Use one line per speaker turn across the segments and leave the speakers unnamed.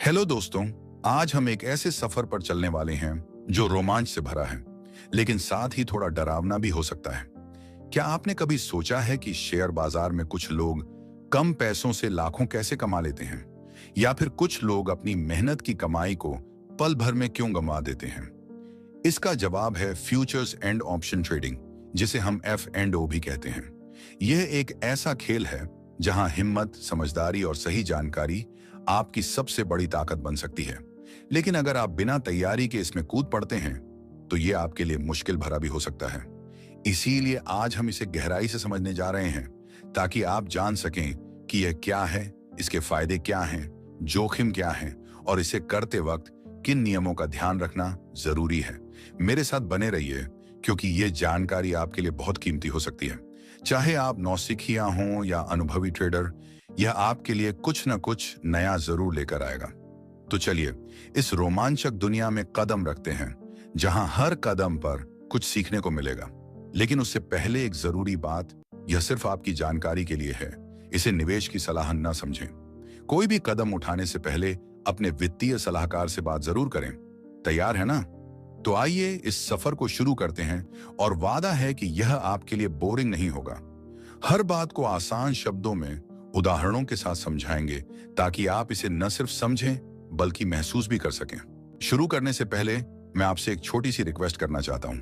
Hello दोस्तों। आज हम एक ऐसे सफर पर चलने वाले हैं जो रोमांच से भरा है, लेकिन साथ ही थोड़ा डरावना भी हो सकता है। क्या आपने कभी सोचा है कि शेयर बाजार में कुछ लोग कम पैसों से लाखों कैसे कमा लेते हैं, या फिर कुछ लोग अपनी मेहनत की कमाई को पल भर में क्यों गंवा देते हैं? इसका जवाब है फ्यूचर्स एंड ऑप्शन ट्रेडिंग, जिसे हम F&O भी कहते हैं। यह एक ऐसा खेल है जहां हिम्मत, समझदारी और सही जानकारी आपकी सबसे बड़ी ताकत बन सकती है। लेकिन अगर आप बिना तैयारी के इसमें कूद पड़ते हैं तो ये आपके लिए मुश्किल भरा भी हो सकता है। इसीलिए आज हम इसे गहराई से समझने जा रहे हैं, ताकि आप जान सकें कि यह क्या है, इसके फायदे क्या हैं, जोखिम क्या हैं और इसे करते वक्त किन नियमों का ध्यान रखना जरूरी है। मेरे साथ बने रहिए, क्योंकि ये जानकारी आपके लिए बहुत कीमती हो सकती है। चाहे आप नौसिखिया हों या अनुभवी ट्रेडर, यह आपके लिए कुछ न कुछ नया जरूर लेकर आएगा। तो चलिए इस रोमांचक दुनिया में कदम रखते हैं, जहां हर कदम पर कुछ सीखने को मिलेगा। लेकिन उससे पहले एक जरूरी बात, यह सिर्फ आपकी जानकारी के लिए है। इसे निवेश की सलाह न समझें। कोई भी कदम उठाने से पहले अपने वित्तीय सलाहकार से बात जरूर करें। तैयार है ना? तो आइए इस सफर को शुरू करते हैं, और वादा है कि यह आपके लिए बोरिंग नहीं होगा। हर बात को आसान शब्दों में उदाहरणों के साथ समझाएंगे, ताकि आप इसे न सिर्फ समझें बल्कि महसूस भी कर सकें। शुरू करने से पहले मैं आपसे एक छोटी सी रिक्वेस्ट करना चाहता हूं।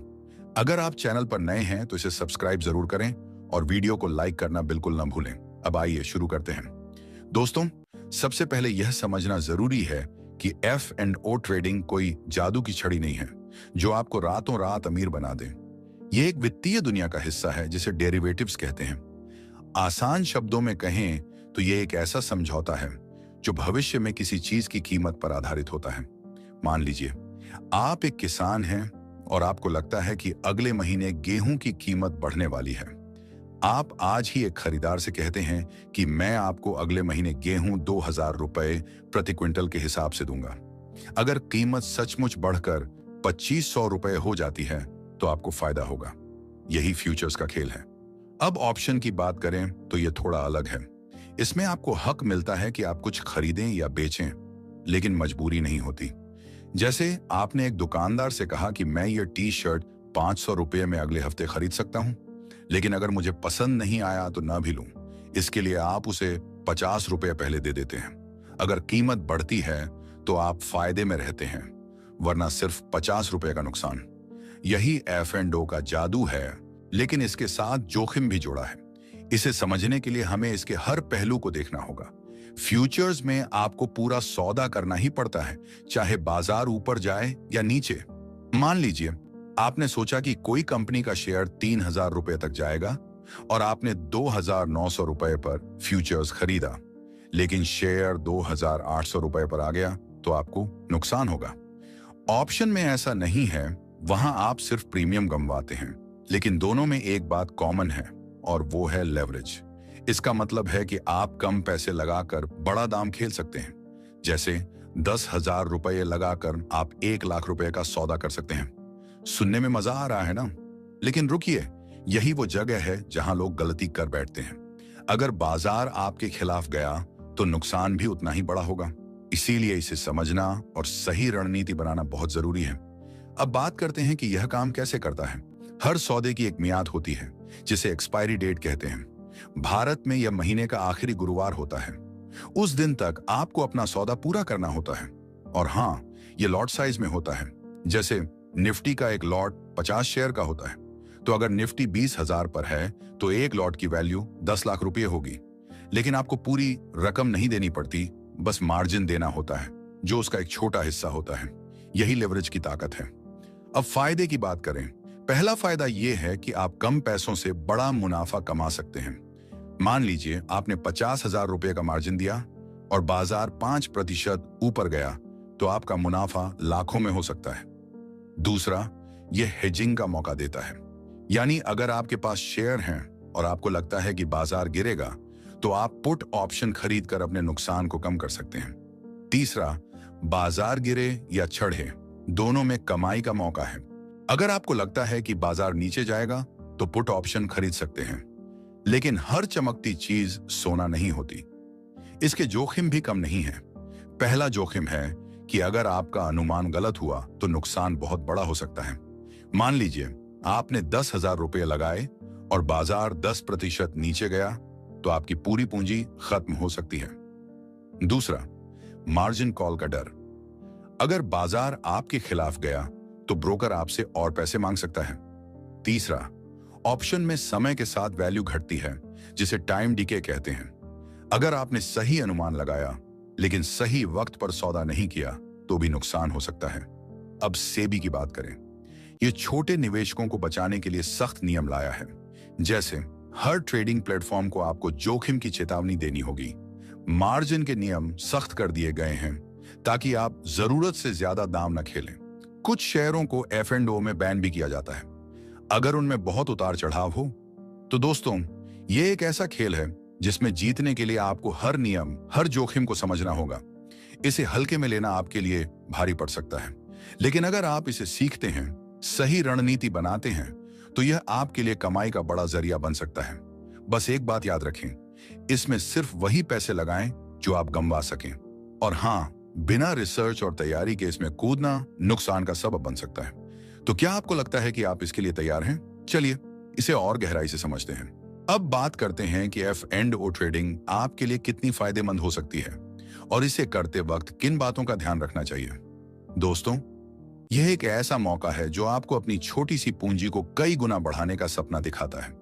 अगर आप चैनल पर नए हैं तो इसे सब्सक्राइब जरूर करें और वीडियो को लाइक करना बिल्कुल न भूलें। अब आइए शुरू करते हैं। दोस्तों, सबसे पहले यह समझना जरूरी है कि F&O ट्रेडिंग कोई जादू की छड़ी नहीं है जो आपको रातों रात अमीर बना दे। यह एक वित्तीय दुनिया का हिस्सा है जिसे डेरिवेटिव्स कहते हैं। आसान शब्दों में कहें तो यह एक ऐसा समझौता है जो भविष्य में किसी चीज की कीमत पर आधारित होता है। मान लीजिए आप एक किसान हैं और आपको लगता है कि अगले महीने गेहूं की कीमत बढ़ने वाली है। आप आज ही एक खरीदार से कहते हैं कि मैं आपको अगले महीने गेहूं 2000 रुपए प्रति क्विंटल के हिसाब से दूंगा। अगर कीमत सचमुच बढ़कर 2500 रुपए हो जाती है तो आपको फायदा होगा। यही फ्यूचर्स का खेल है। अब ऑप्शन की बात करें तो यह थोड़ा अलग है। इसमें आपको हक मिलता है कि आप कुछ खरीदें या बेचें, लेकिन मजबूरी नहीं होती। जैसे आपने एक दुकानदार से कहा कि मैं ये टी शर्ट 500 रुपये में अगले हफ्ते खरीद सकता हूं, लेकिन अगर मुझे पसंद नहीं आया तो ना भी लूं। इसके लिए आप उसे 50 रुपये पहले दे देते हैं। अगर कीमत बढ़ती है तो आप फायदे में रहते हैं, वरना सिर्फ 50 रुपये का नुकसान। यही F&O का जादू है, लेकिन इसके साथ जोखिम भी जुड़ा है। इसे समझने के लिए हमें इसके हर पहलू को देखना होगा। फ्यूचर्स में आपको पूरा सौदा करना ही पड़ता है, चाहे बाजार ऊपर जाए या नीचे। मान लीजिए आपने सोचा कि कोई कंपनी का शेयर 3000 रुपए तक जाएगा और आपने 2900 रुपए पर फ्यूचर्स खरीदा, लेकिन शेयर 2800 रुपए पर आ गया तो आपको नुकसान होगा। ऑप्शन में ऐसा नहीं है, वहां आप सिर्फ प्रीमियम गंवाते हैं। लेकिन दोनों में एक बात कॉमन है, और वो है लेवरेज। इसका मतलब है कि आप कम पैसे लगाकर बड़ा दाम खेल सकते हैं। जैसे 10,000 रुपए लगाकर आप 1 लाख रुपए का सौदा कर सकते हैं। सुनने में मजा आ रहा है ना? लेकिन रुकिए, यही वो जगह है जहां लोग गलती कर बैठते हैं। अगर बाजार आपके खिलाफ गया तो नुकसान भी उतना ही बड़ा होगा। इसीलिए इसे समझना और सही रणनीति बनाना बहुत जरूरी है। अब बात करते हैं कि यह काम कैसे करता है। हर सौदे की एक मियाद होती है, जिसे एक्सपायरी डेट कहते हैं। भारत में यह महीने का आखिरी गुरुवार होता है। उस दिन तक आपको अपना सौदा पूरा करना होता है। और हाँ, यह लॉट साइज में होता है। जैसे निफ्टी का एक लॉट 50 शेयर का होता है, तो अगर निफ्टी 20,000 पर है तो एक लॉट की वैल्यू 10 लाख रुपये होगी। लेकिन आपको पूरी रकम नहीं देनी पड़ती, बस मार्जिन देना होता है, जो उसका एक छोटा हिस्सा होता है। यही लेवरेज की ताकत है। अब फायदे की बात करें। पहला फायदा यह है कि आप कम पैसों से बड़ा मुनाफा कमा सकते हैं। मान लीजिए आपने 50,000 रुपये का मार्जिन दिया और बाजार 5% ऊपर गया, तो आपका मुनाफा लाखों में हो सकता है। दूसरा, यह हेजिंग का मौका देता है। यानी अगर आपके पास शेयर हैं और आपको लगता है कि बाजार गिरेगा, तो आप पुट ऑप्शन खरीदकर अपने नुकसान को कम कर सकते हैं। तीसरा, बाजार गिरे या चढ़े, दोनों में कमाई का मौका है। अगर आपको लगता है कि बाजार नीचे जाएगा तो पुट ऑप्शन खरीद सकते हैं। लेकिन हर चमकती चीज सोना नहीं होती। इसके जोखिम भी कम नहीं है। पहला जोखिम है कि अगर आपका अनुमान गलत हुआ तो नुकसान बहुत बड़ा हो सकता है। मान लीजिए आपने 10,000 रुपये लगाए और बाजार 10% नीचे गया, तो आपकी पूरी पूंजी खत्म हो सकती है। दूसरा, मार्जिन कॉल का डर। अगर बाजार आपके खिलाफ गया तो ब्रोकर आपसे और पैसे मांग सकता है। तीसरा, ऑप्शन में समय के साथ वैल्यू घटती है, जिसे टाइम डीके कहते हैं। अगर आपने सही अनुमान लगाया लेकिन सही वक्त पर सौदा नहीं किया तो भी नुकसान हो सकता है। अब सेबी की बात करें। यह छोटे निवेशकों को बचाने के लिए सख्त नियम लाया है। जैसे हर ट्रेडिंग प्लेटफॉर्म को आपको जोखिम की चेतावनी देनी होगी। मार्जिन के नियम सख्त कर दिए गए हैं ताकि आप जरूरत से ज्यादा दाम न खेलें। कुछ शेयरों को F&O में बैन भी किया जाता है अगर उनमें बहुत उतार चढ़ाव हो। तो दोस्तों, यह एक ऐसा खेल है जिसमें जीतने के लिए आपको हर नियम, हर जोखिम को समझना होगा। इसे हल्के में लेना आपके लिए भारी पड़ सकता है, लेकिन अगर आप इसे सीखते हैं, सही रणनीति बनाते हैं, तो यह आपके लिए कमाई का बड़ा जरिया बन सकता है। बस एक बात याद रखें, इसमें सिर्फ वही पैसे लगाएं जो आप गंवा सकें। और हाँ, बिना रिसर्च और तैयारी के इसमें कूदना नुकसान का सबब बन सकता है। तो क्या आपको लगता है कि आप इसके लिए तैयार हैं? चलिए इसे और गहराई से समझते हैं। अब बात करते हैं कि F&O ट्रेडिंग आपके लिए कितनी फायदेमंद हो सकती है और इसे करते वक्त किन बातों का ध्यान रखना चाहिए। दोस्तों, यह एक ऐसा मौका है जो आपको अपनी छोटी सी पूंजी को कई गुना बढ़ाने का सपना दिखाता है।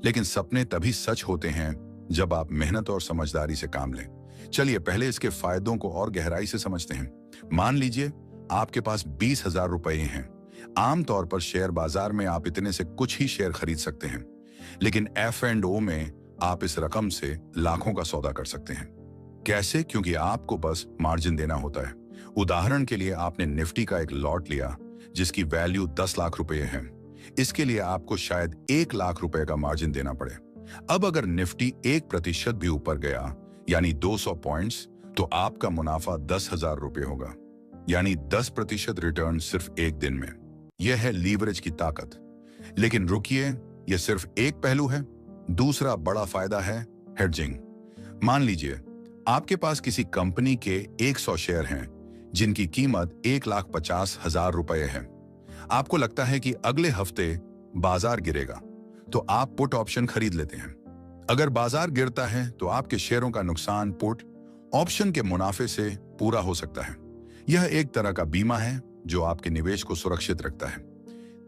लेकिन सपने तभी सच होते हैं जब आप मेहनत और समझदारी से काम लें। चलिए पहले इसके फायदों को और गहराई से समझते हैं। मान लीजिए आपके पास 20,000 रुपए हैं। आमतौर पर शेयर बाजार में आप इतने से कुछ ही शेयर खरीद सकते हैं, लेकिन F&O में आप इस रकम से लाखों का सौदा कर सकते हैं। कैसे? क्योंकि आपको बस मार्जिन देना होता है। उदाहरण के लिए आपने निफ्टी का एक लॉट लिया जिसकी वैल्यू 10 लाख रुपए है। इसके लिए आपको शायद 1 लाख रुपए का मार्जिन देना पड़े। अब अगर निफ्टी 1% भी ऊपर गया, यानी 200 पॉइंट्स, तो आपका मुनाफा 10,000 रुपए होगा, यानी 10% रिटर्न सिर्फ एक दिन में। यह है लीवरेज की ताकत। लेकिन रुकिए, यह सिर्फ एक पहलू है। दूसरा बड़ा फायदा है हेडजिंग। मान लीजिए आपके पास किसी कंपनी के 100 शेयर हैं जिनकी कीमत 1,50,000 रुपए है। आपको लगता है कि अगले हफ्ते बाजार गिरेगा, तो आप पुट ऑप्शन खरीद लेते हैं। अगर बाजार गिरता है तो आपके शेयरों का नुकसान पुट ऑप्शन के मुनाफे से पूरा हो सकता है। यह एक तरह का बीमा है जो आपके निवेश को सुरक्षित रखता है।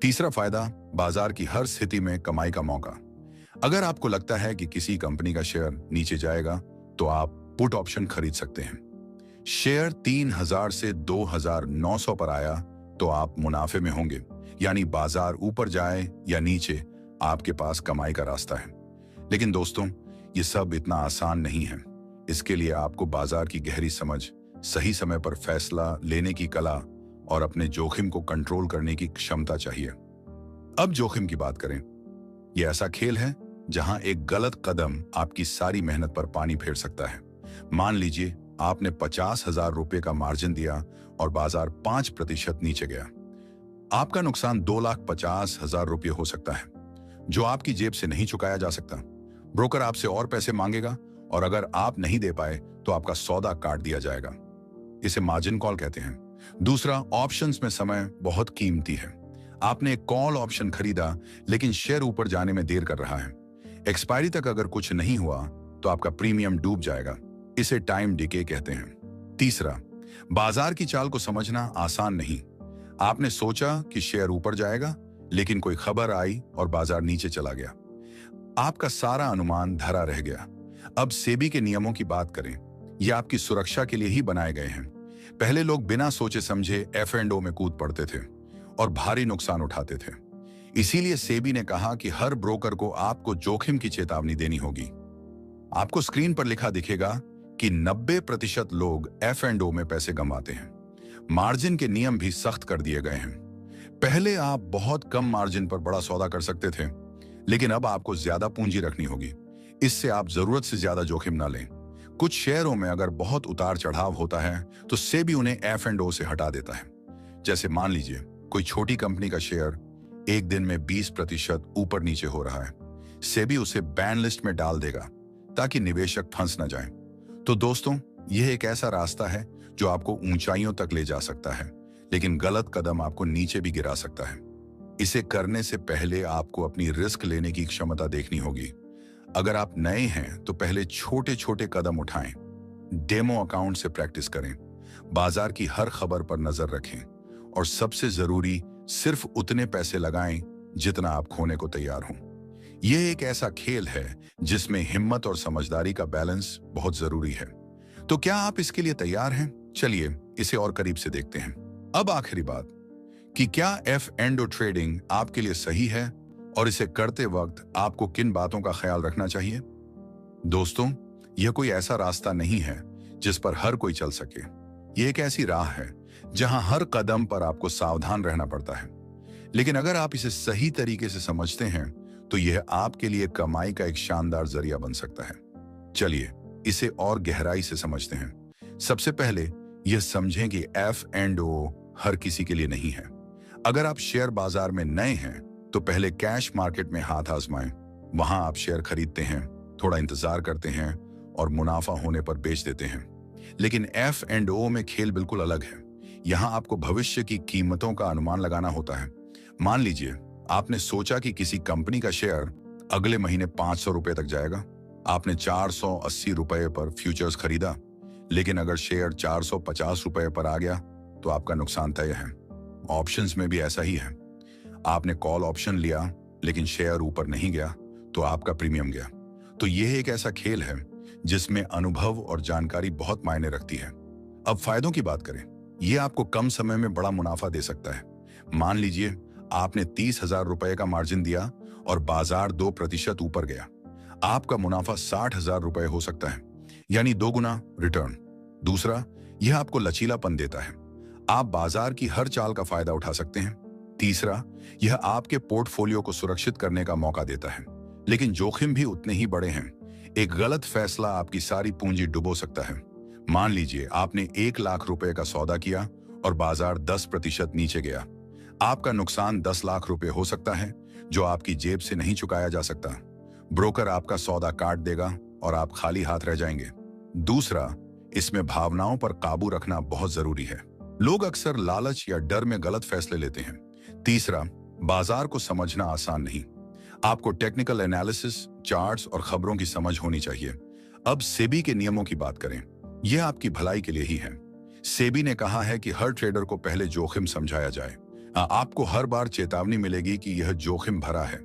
तीसरा फायदा, बाजार की हर स्थिति में कमाई का मौका। अगर आपको लगता है कि किसी कंपनी का शेयर नीचे जाएगा, तो आप पुट ऑप्शन खरीद सकते हैं। शेयर 3,000 से 2,900 पर आया तो आप मुनाफे में होंगे, यानी बाजार ऊपर जाए या नीचे, आपके पास कमाई का रास्ता है। लेकिन दोस्तों, ये सब इतना आसान नहीं है। इसके लिए आपको बाजार की गहरी समझ, सही समय पर फैसला लेने की कला और अपने जोखिम को कंट्रोल करने की क्षमता चाहिए। अब जोखिम की बात करें। यह ऐसा खेल है जहां एक गलत कदम आपकी सारी मेहनत पर पानी फेर सकता है। मान लीजिए आपने 50,000 रुपए का मार्जिन दिया और बाजार 5% नीचे गया। आपका नुकसान 2,50,000 रुपये हो सकता है, जो आपकी जेब से नहीं चुकाया जा सकता। ब्रोकर आपसे और पैसे मांगेगा और अगर आप नहीं दे पाए तो आपका सौदा काट दिया जाएगा। इसे मार्जिन कॉल कहते हैं। दूसरा, ऑप्शंस में समय बहुत कीमती है। आपने एक कॉल ऑप्शन खरीदा लेकिन शेयर ऊपर जाने में देर कर रहा है। एक्सपायरी तक अगर कुछ नहीं हुआ तो आपका प्रीमियम डूब जाएगा। इसे टाइम डिके कहते हैं। तीसरा, बाजार की चाल को समझना आसान नहीं। आपने सोचा कि शेयर ऊपर जाएगा, लेकिन कोई खबर आई और बाजार नीचे चला गया। आपका सारा अनुमान धरा रह गया। अब सेबी के नियमों की बात करें। ये आपकी सुरक्षा के लिए ही बनाए गए हैं। पहले लोग बिना सोचे समझे F&O में कूद पड़ते थे और भारी नुकसान उठाते थे। इसीलिए सेबी ने कहा कि हर ब्रोकर को आपको जोखिम की चेतावनी देनी होगी। आपको स्क्रीन पर लिखा दिखेगा कि 90% लोग F&O में पैसे गंवाते हैं। मार्जिन के नियम भी सख्त कर दिए गए हैं। पहले आप बहुत कम मार्जिन पर बड़ा सौदा कर सकते थे, लेकिन अब आपको ज्यादा पूंजी रखनी होगी। इससे आप जरूरत से ज्यादा जोखिम ना लें। कुछ शेयरों में अगर बहुत उतार चढ़ाव होता है तो सेबी उन्हें F&O से हटा देता है। जैसे मान लीजिए कोई छोटी कंपनी का शेयर एक दिन में 20% ऊपर नीचे हो रहा है, सेबी उसे बैन लिस्ट में डाल देगा ताकि निवेशक फंस न जाएं। तो दोस्तों, यह एक ऐसा रास्ता है जो आपको ऊंचाइयों तक ले जा सकता है, लेकिन गलत कदम आपको नीचे भी गिरा सकता है। इसे करने से पहले आपको अपनी रिस्क लेने की क्षमता देखनी होगी। अगर आप नए हैं तो पहले छोटे छोटे कदम उठाएं, डेमो अकाउंट से प्रैक्टिस करें, बाजार की हर खबर पर नजर रखें और सबसे जरूरी सिर्फ उतने पैसे लगाएं जितना आप खोने को तैयार हों। यह एक ऐसा खेल है जिसमें हिम्मत और समझदारी का बैलेंस बहुत जरूरी है। तो क्या आप इसके लिए तैयार हैं? चलिए इसे और करीब से देखते हैं। अब आखिरी बात कि क्या F&O ट्रेडिंग आपके लिए सही है और इसे करते वक्त आपको किन बातों का ख्याल रखना चाहिए? दोस्तों, यह कोई ऐसा रास्ता नहीं है जिस पर हर कोई चल सके। यह एक ऐसी राह है जहां हर कदम पर आपको सावधान रहना पड़ता है। लेकिन अगर आप इसे सही तरीके से समझते हैं तो यह आपके लिए कमाई का एक शानदार जरिया बन सकता है। चलिए इसे और गहराई से समझते हैं। सबसे पहले यह समझें कि F&O हर किसी के लिए नहीं है। अगर आप शेयर बाजार में नए हैं तो पहले कैश मार्केट में हाथ आजमाएं। वहां आप शेयर खरीदते हैं, थोड़ा इंतजार करते हैं और मुनाफा होने पर बेच देते हैं। लेकिन F&O में खेल बिल्कुल अलग है। यहां आपको भविष्य की कीमतों का अनुमान लगाना होता है। मान लीजिए आपने सोचा कि किसी कंपनी का शेयर अगले महीने 500 रुपए तक जाएगा। आपने 480 रुपए पर फ्यूचर्स खरीदा, लेकिन अगर शेयर 450 रुपए पर आ गया तो आपका नुकसान तय है। ऑप्शंस में भी ऐसा ही है। आपने कॉल ऑप्शन लिया लेकिन शेयर ऊपर नहीं गया तो आपका प्रीमियम गया। तो यह एक ऐसा खेल है जिसमें अनुभव और जानकारी बहुत मायने रखती है। अब फायदों की बात करें। यह आपको कम समय में बड़ा मुनाफा दे सकता है। मान लीजिए आपने 30,000 रुपए का मार्जिन दिया और बाजार 2% ऊपर गया। आपका मुनाफा 60,000 रुपए हो सकता है, यानी 2 गुना रिटर्न। दूसरा, यह आपको लचीलापन देता है। आप बाजार की हर चाल का फायदा उठा सकते हैं। तीसरा, यह आपके पोर्टफोलियो को सुरक्षित करने का मौका देता है, लेकिन जोखिम भी उतने ही बड़े हैं। एक गलत फैसला आपकी सारी पूंजी डुबो सकता है। मान लीजिए आपने 1 लाख रुपए का सौदा किया और बाजार 10% नीचे गया। आपका नुकसान 10 लाख रुपए हो सकता है, जो आपकी जेब से नहीं चुकाया जा सकता। ब्रोकर आपका सौदा काट देगा और आप खाली हाथ रह जाएंगे। दूसरा, इसमें भावनाओं पर काबू रखना बहुत जरूरी है। लोग अक्सर लालच या डर में गलत फैसले लेते हैं। तीसरा, बाजार को समझना आसान नहीं। आपको टेक्निकल एनालिसिस, चार्ट्स और खबरों की समझ होनी चाहिए। अब सेबी के नियमों की बात करें। यह आपकी भलाई के लिए ही है। सेबी ने कहा है कि हर ट्रेडर को पहले जोखिम समझाया जाए। आपको हर बार चेतावनी मिलेगी कि यह जोखिम भरा है।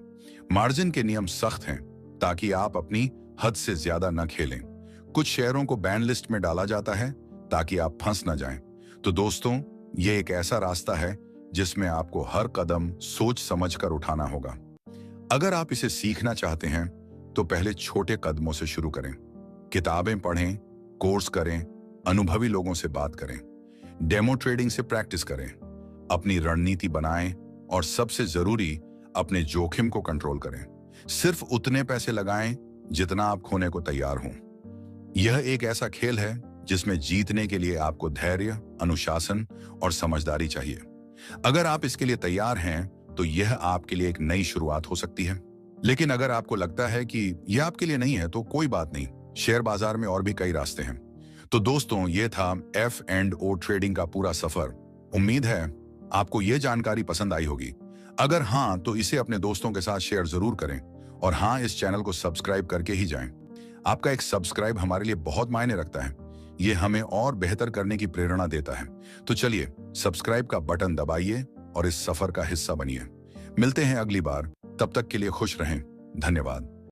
मार्जिन के नियम सख्त हैं ताकि आप अपनी हद से ज्यादा न खेलें। कुछ शेयरों को बैन लिस्ट में डाला जाता है ताकि आप फंस न जाएं। तो दोस्तों, यह एक ऐसा रास्ता है जिसमें आपको हर कदम सोच समझकर उठाना होगा। अगर आप इसे सीखना चाहते हैं तो पहले छोटे कदमों से शुरू करें। किताबें पढ़ें, कोर्स करें, अनुभवी लोगों से बात करें, डेमो ट्रेडिंग से प्रैक्टिस करें, अपनी रणनीति बनाएं और सबसे जरूरी, अपने जोखिम को कंट्रोल करें। सिर्फ उतने पैसे लगाएं जितना आप खोने को तैयार हों। यह एक ऐसा खेल है जिसमें जीतने के लिए आपको धैर्य, अनुशासन और समझदारी चाहिए। अगर आप इसके लिए तैयार हैं तो यह आपके लिए एक नई शुरुआत हो सकती है। लेकिन अगर आपको लगता है कि यह आपके लिए नहीं है तो कोई बात नहीं, शेयर बाजार में और भी कई रास्ते हैं। तो दोस्तों, यह था F&O ट्रेडिंग का पूरा सफर। उम्मीद है आपको यह जानकारी पसंद आई होगी। अगर हाँ, तो इसे अपने दोस्तों के साथ शेयर जरूर करें और हाँ, इस चैनल को सब्सक्राइब करके ही जाएं। आपका एक सब्सक्राइब हमारे लिए बहुत मायने रखता है। ये हमें और बेहतर करने की प्रेरणा देता है। तो चलिए सब्सक्राइब का बटन दबाइए और इस सफर का हिस्सा बनिए। मिलते हैं अगली बार। तब तक के लिए खुश रहें। धन्यवाद।